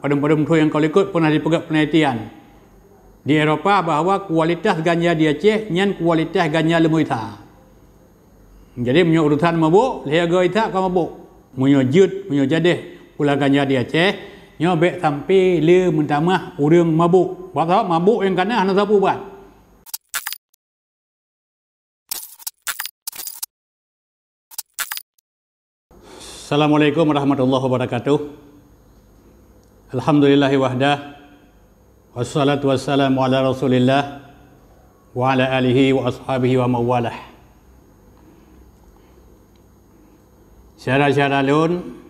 Padam-padam tu yang kau ikut pernah dipegat penelitian di Eropah bahawa kualitas ganja di Aceh nyan kualitas ganja lembu ita. Jadi punya urusan mabuk, liaga ita kau mabuk. Punya jut, punya jadeh pula ganja di Aceh, nyo bek sampai le mentamah urang mabuk. Sebab mabuk yang kena hana siapa buat. Assalamualaikum warahmatullahi wabarakatuh. Alhamdulillahi wahdah. Wassalatu wassalamu ala rasulillah wa ala alihi wa ashabihi wa mawalah. Syara-syara lun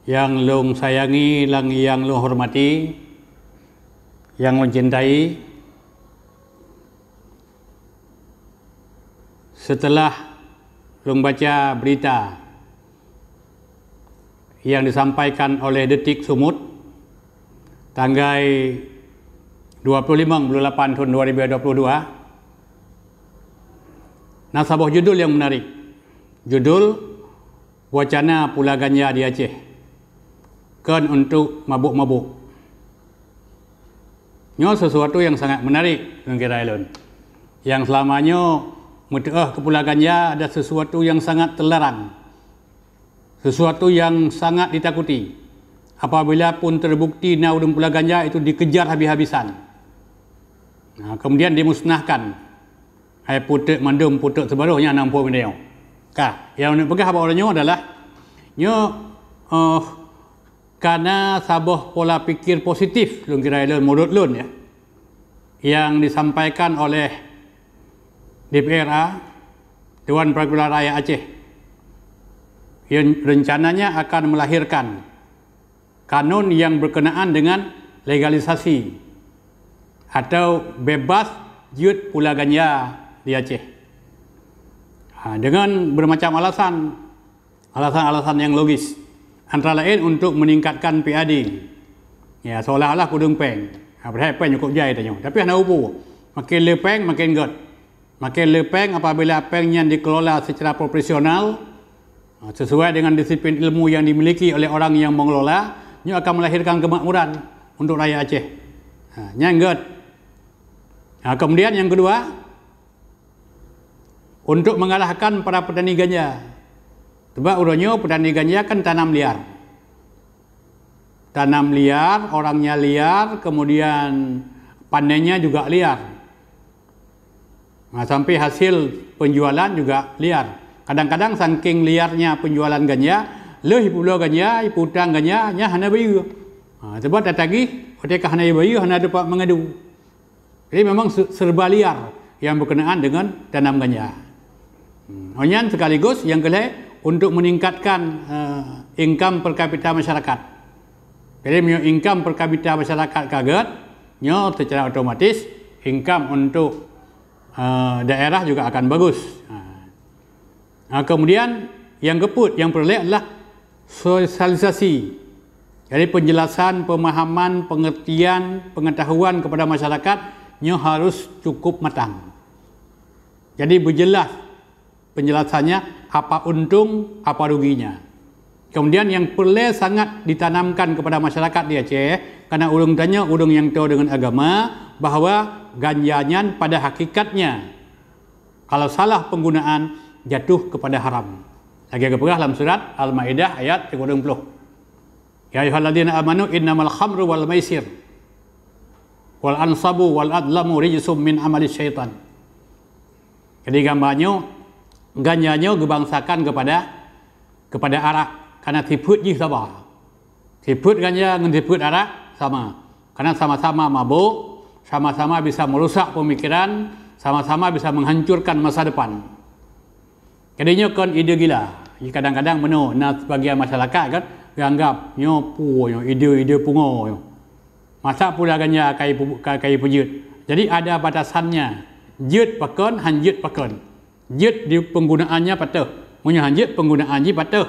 yang lung sayangi, yang lung hormati, yang lung cintai, setelah lung baca berita yang disampaikan oleh Detik Sumut tanggal 25/8 tahun 2022, nasabah judul yang menarik. Judul wacana pula ganja di Aceh kan untuk mabuk-mabuk. Nyo sesuatu yang sangat menarik kira elon. Yang selamanya muteah ke pula ganja ada sesuatu yang sangat terlarang. Sesuatu yang sangat ditakuti. Apabila pun terbukti na urang pula ganja itu dikejar habis-habisan. Nah, kemudian dimusnahkan. Hai putek mandum putek sebaruhnya 60 minit. Yang nak pegang apa orangnya adalah karena sabah pola pikir positif lun kira lun menurut lun ya, yang disampaikan oleh DPRA Dewan Perwakilan Rakyat Aceh yang rencananya akan melahirkan kanun yang berkenaan dengan legalisasi atau bebas jut pula ganja di Aceh. Dengan bermacam alasan yang logis, antara lain untuk meningkatkan PAD. Ya, seolah-olah kudung peng. Berapa peng cukup jai tanya. Tapi hana upu. Makin le peng makin god. Makin le peng apabila pengnya dikelola secara profesional sesuai dengan disiplin ilmu yang dimiliki oleh orang yang mengelola, nya akan melahirkan kemakmuran untuk rakyat Aceh. Yang god. Kemudian yang kedua, untuk mengalahkan para petani ganja. Sebab urangnya petani ganja kan tanam liar. Tanam liar, orangnya liar, kemudian panennya juga liar. Sampai hasil penjualan juga liar. Kadang-kadang saking liarnya penjualan ganja, leh pula ganja, putang ganja, nya hana bayu. Sebab datagi, ketika hana bayu, hana dapat mengadu. Jadi memang serba liar yang berkenaan dengan tanam ganja. Onyan sekaligus yang kedua untuk meningkatkan income per kapita masyarakat. Jadi punya income per kapita masyarakat kaget, nyo secara otomatis income untuk daerah juga akan bagus. Kemudian yang keput, yang perlu adalah sosialisasi. Jadi penjelasan, pemahaman, pengertian, pengetahuan kepada masyarakat nyo harus cukup matang. Jadi berjelas penjelasannya apa untung, apa ruginya. Kemudian yang perlu sangat ditanamkan kepada masyarakat di Aceh, karena urang tanya urang yang tahu dengan agama, bahawa ganjanya pada hakikatnya kalau salah penggunaan jatuh kepada haram. Lagi keperah dalam surat Al-Maidah ayat 30. Ya ayyuhalladzina amanu innamal khamru wal maisir wal ansabu wal adlamu rijsum min amali syaitan. Jadi gambarnya ganjanya gebangsakan kepada arak, karena tiput je sama. Tiput ganja dengan tiput arak sama. Karena sama-sama mabuk, sama-sama bisa merusak pemikiran, sama-sama bisa menghancurkan masa depan. Jadinya kan ide gila. Kadang-kadang sebagian masyarakat kan anggap nyopu, ide pungo. Masa pula ganja kai pujut. Jadi ada batasannya. Jut pakon, hanjut pakon. Jut di penggunaannya patuh. Punya hanjut penggunaannya patuh.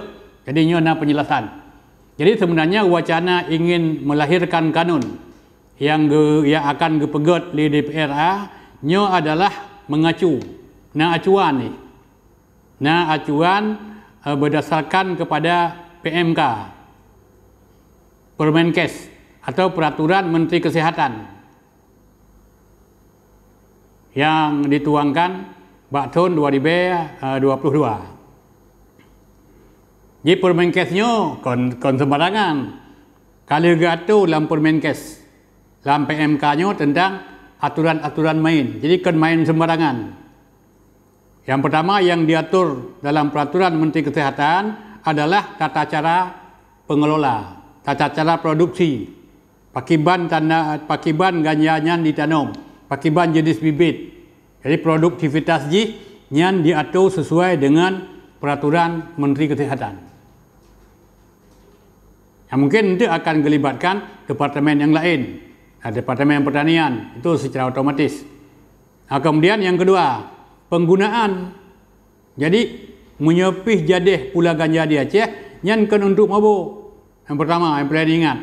Jadi ini ada penjelasan. Jadi sebenarnya wacana ingin melahirkan kanun yang akan dipegot di DPRA nyo adalah mengacu. Acuan ni. Acuan berdasarkan kepada PMK. Permenkes atau Peraturan Menteri Kesihatan yang dituangkan pada tahun 2022. Jadi Permenkesnya kon sembarangan. Kalau gato dalam Permenkes, dalam PMK-nya tentang aturan-aturan main. Jadi kon main sembarangan. Yang pertama yang diatur dalam Peraturan Menteri Kesehatan adalah tata cara pengelola, tata cara produksi, pakiban ganjanya ditanam, pakiban jenis bibit. Jadi produktivitas yang diatur sesuai dengan Peraturan Menteri Kesehatan. Yang mungkin itu akan melibatkan departemen yang lain, departemen pertanian, itu secara otomatis. Kemudian yang kedua, penggunaan. Jadi menyepih jadih pula ganja di Aceh yang kan untuk mabuk. Yang pertama yang perlu diingat.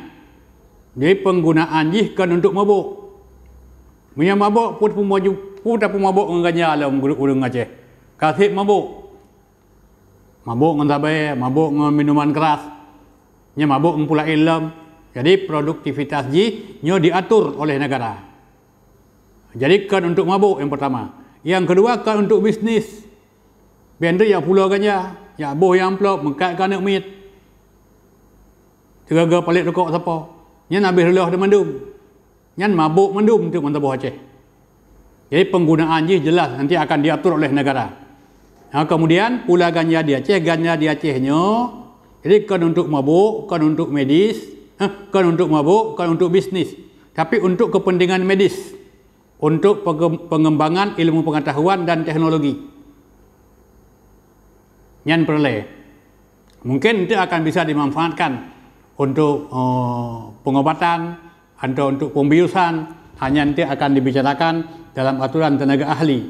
Jadi penggunaan kan untuk mabuk. Punya mabuk pun mabuk dengan ganja dalam urang Aceh. Kasih mabuk. Mabuk dengan tabai, mabuk dengan minuman keras. Nya mabuk dengan pula ilm. Jadi produktivitas nya diatur oleh negara. Jadi kan untuk mabuk yang pertama. Yang kedua kan untuk bisnis. Benda yang pulau ganja, yang boh yang pelok, mengkat kanak mit. Tiga-tiga palit rokok siapa. Yang habis lelah dia mendum. Yang mabuk mendum untuk mentabah Aceh. Jadi penggunaan jelas nanti akan diatur oleh negara. Kemudian pula ganja di Acehnya, jadi kan untuk mabuk, kan untuk medis, kan untuk mabuk, kan untuk bisnis. Tapi untuk kepentingan medis, untuk pengembangan ilmu pengetahuan dan teknologi. Yang perlu. Mungkin itu akan bisa dimanfaatkan untuk pengobatan atau untuk pembiusan, hanya nanti akan dibicarakan dalam aturan tenaga ahli.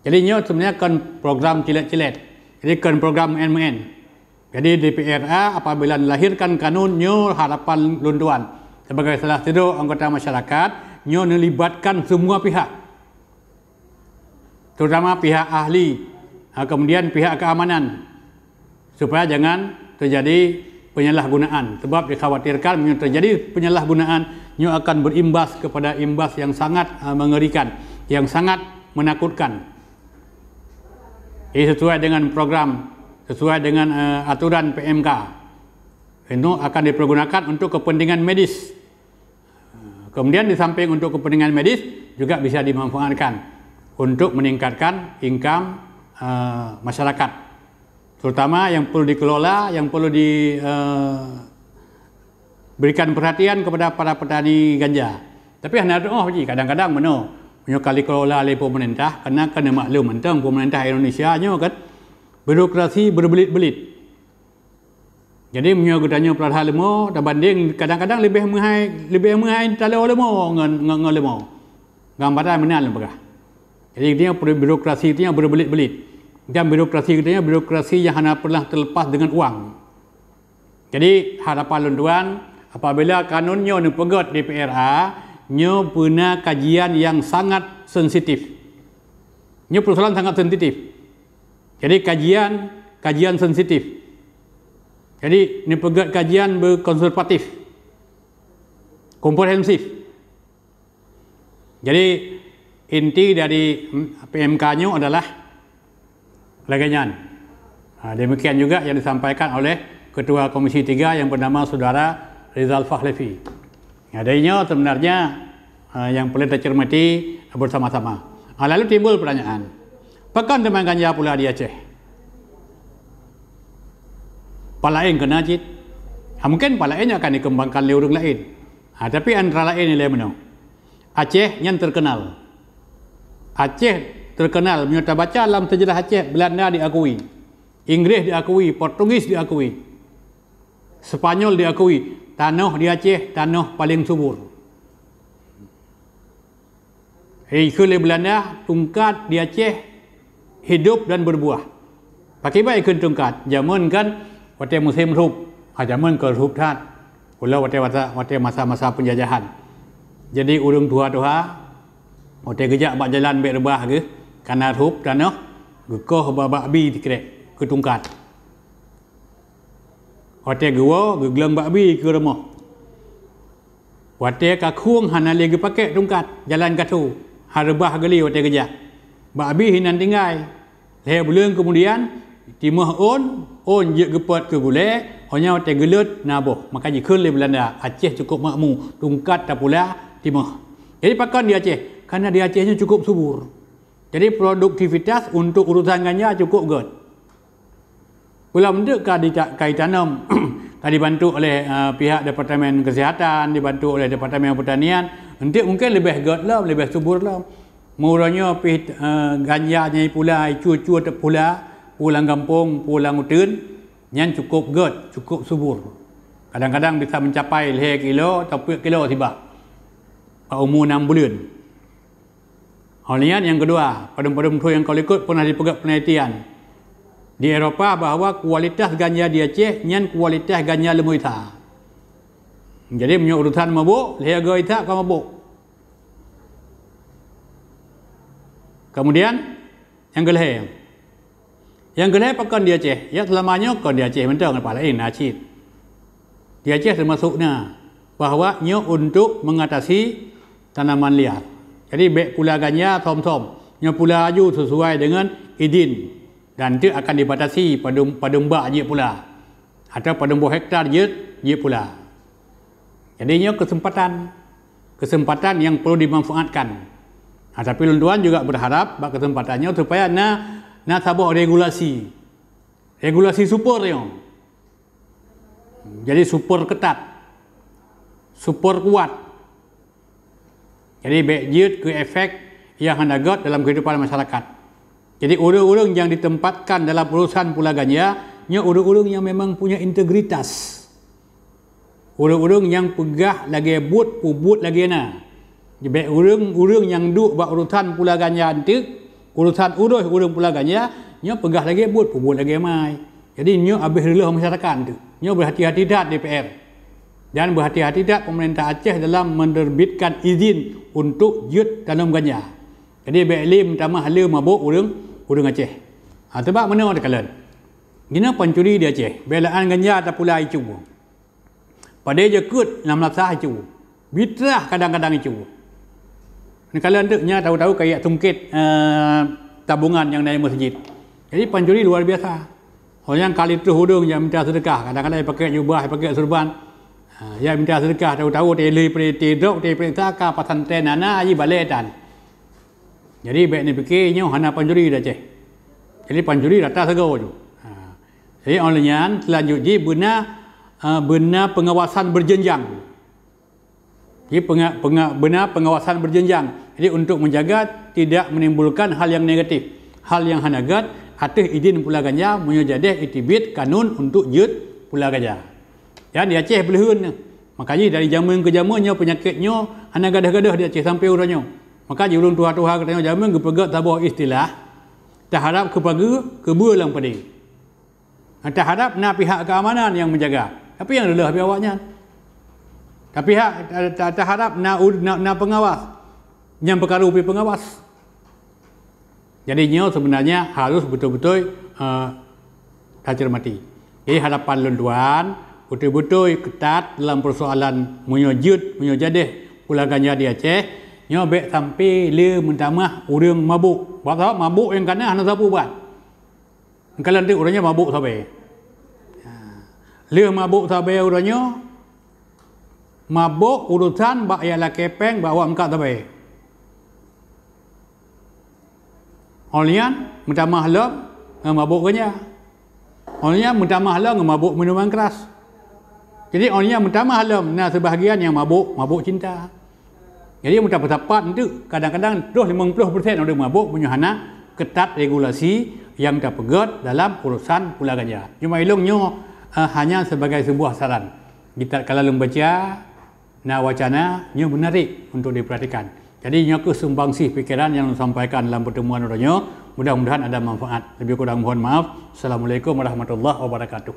Jadi ini sebenarnya kan program cilet-cilet. Jadi kan program MN. Jadi DPRA apabila dilahirkan kanunnya harapan lunduan sebagai salah satu anggota masyarakat, nyo melibatkan semua pihak, terutama pihak ahli, kemudian pihak keamanan, supaya jangan terjadi penyalahgunaan. Sebab dikhawatirkan terjadi penyalahgunaan, nyo akan berimbas kepada imbas yang sangat mengerikan, yang sangat menakutkan. Ini sesuai dengan program, sesuai dengan aturan PMK. Itu akan dipergunakan untuk kepentingan medis. Kemudian di samping untuk kepentingan medis juga bisa dimanfaatkan untuk meningkatkan income masyarakat. Terutama yang perlu dikelola, yang perlu diberikan perhatian kepada para petani ganja. Tapi kadang-kadang punya kali kelola oleh pemerintah, karena kena maklum tentang pemerintah Indonesia kan birokrasi berbelit-belit. Jadi menyogotanya perhal lemo terbanding kadang-kadang lebih menghai talau lemo ngan lemo. Gambaran benar lembaga. Jadi dia birokrasi itu yang berbelit-belit. Dan birokrasi katanya birokrasi yang hanya pernah terlepas dengan uang. Jadi harapan lunduan apabila kanunnya dipegat DPRA, nya punya kajian yang sangat sensitif. Nya persoalan sangat sensitif. Jadi kajian sensitif. Jadi ini pegat kajian berkonservatif, komprehensif. Jadi inti dari PMK-nya adalah laganyan. Demikian juga yang disampaikan oleh Ketua Komisi 3 yang bernama Saudara Rizal Fahlevi. Adanya sebenarnya yang perlu dicermati bersama-sama. Lalu timbul pertanyaan, pekan teman ganja pula di Aceh? Palain kena cit. Mungkin palainnya akan dikembangkan oleh orang lain. Tapi antara lain nilai mana? Aceh yang terkenal. Aceh terkenal, menyata baca dalam sejarah Aceh, Belanda diakui, Inggris diakui, Portugis diakui, Spanyol diakui, tanah di Aceh tanah paling subur. Ikut Belanda, tungkat di Aceh hidup dan berbuah. Pakai baik ikut tungkat, zaman kan waktu musim rup, zaman ke rup tat, pulau waktu masa-masa penjajahan. Jadi urung tua-tua, waktu kejap bak jalan baik rebah ke, karena rup tanah, gekoh babi dikerek ke tungkat. Waktu gua, gegelang babi ke rumah. Wate kakung hana lagi pakai tungkat jalan katu. Harbah gali wate kerja. Babi hinan tinggai. Leher bulan kemudian timah on je gepot ke gule, hanya wate gelut naboh. Maka je kele Belanda, Aceh cukup makmur, tungkat tak pula timah. Jadi pakan di Aceh, karena di Acehnya cukup subur. Jadi produktivitas untuk urusan ganja cukup good. Pula bentuk kaitanam dibantu oleh pihak Departemen Kesihatan, dibantu oleh Departemen Pertanian, untuk mungkin lebih good lah, lebih subur lah. Murahnya ganjanya pula, cucu pula, pulang kampung, pulang utun, yang cukup good, cukup subur. Kadang-kadang bisa mencapai 1 kilo atau 4 kilo tiba. Umur 6 bulan. Halian yang kedua, padum-padum tu yang kau ikut pernah dipegat penelitian di Eropah bahawa kualitas ganja di Aceh nyan kualitas ganja lembu ita. Jadi punya urusan mabuk, lehaga ita kau mabuk. Kemudian yang kelih. Yang kelih pakan di Aceh, ya selamanya kan di Aceh mentang apa lain acid. Di Aceh termasuknya bahawa nyo untuk mengatasi tanaman liar. Jadi baik pula ganja som-som, yang pula aju sesuai dengan izin dan itu akan dibatasi pada mbak je pula atau pada 2 hektar je pula. Jadi ini kesempatan yang perlu dimanfaatkan. Tapi tuan juga berharap bak kesempatannya supaya na sabah regulasi super yang. Jadi super ketat, super kuat. Jadi baik ke efek yang hendak dalam kehidupan masyarakat. Jadi orang-orang yang ditempatkan dalam urusan pula ganja, nya orang-orang yang memang punya integritas. Orang-orang yang pegah lagi pubut lagi na. Jadi orang-orang yang duk buat urusan pula ganja antik, urusan urus pula ganja, nya pegah lagi pubut lagi mai. Jadi nya habis relah masyarakat tu. Nya berhati-hati dah DPR. Dan berhati-hati tak pemerintah Aceh dalam menerbitkan izin untuk jut tanam ganja. Jadi baiklim tambah hala mabuk urang Aceh. Sebab mana ada kalian? Gina pencuri di Aceh, belaan ganja tak pula icu. Pada je kut 16 sah icu. Bitrah kadang-kadang icu. Kalian tu nya tahu-tahu kayak tungkit tabungan yang dari masjid. Jadi pencuri luar biasa. Orang yang kali tu hudung yang minta sedekah, kadang-kadang pakai jubah, pakai serban. Ya minta sedekah tahu-tahu tele dok perintah ka pesantren ana aji baletan. Jadi baik ni fikirnya hana pencuri dah Aceh. Jadi pencuri rata segau tu. Jadi olehnya selanjutnya benar pengawasan berjenjang. Jadi benar pengawasan berjenjang. Jadi untuk menjaga tidak menimbulkan hal yang negatif, hal yang hanagat atau izin pula ganja menyajadeh itibit kanun untuk jut pula ganja. Ya di Aceh belehun. Makanya dari zaman ke zamannya penyakitnya hana gadah-gadah di Aceh sampai urangnya. Maka ulun tuha-tuha katanya zaman gepegat tabah istilah tak harap keba lang padi. Tak harap na pihak keamanan yang menjaga. Tapi yang lelah pihak awaknya. Tapi tak harap na pengawas. Yang perkara upi pengawas. Jadinya sebenarnya harus betul-betul tak cermati. Jadi harapan luan betul-betul ketat dalam persoalan menyojadeh pula ganja di Aceh. Nyobek sampai le mentamah urang mabuk. Sebab mabuk yang kena hana siapa buat. Kalau nanti orangnya mabuk sampai. Le mabuk sampai orangnya mabuk urusan bak ialah kepeng bawa angkat sampai. Olian mentamah lam mabuk ganja. Olian mentamah lam mabuk minuman keras. Jadi orangnya pertama halam, nah sebahagian yang mabuk cinta. Jadi mudah bertapat itu kadang-kadang 50% orang mabuk punya hana ketat regulasi yang terpegat dalam urusan pula ganja. Cuma ilungnya hanya sebagai sebuah saran. Kita kalau membaca wacana nya menarik untuk diperhatikan. Jadi nya kesumbangsih fikiran yang disampaikan dalam pertemuan orangnya mudah-mudahan ada manfaat. Lebih kurang mohon maaf. Assalamualaikum warahmatullahi wabarakatuh.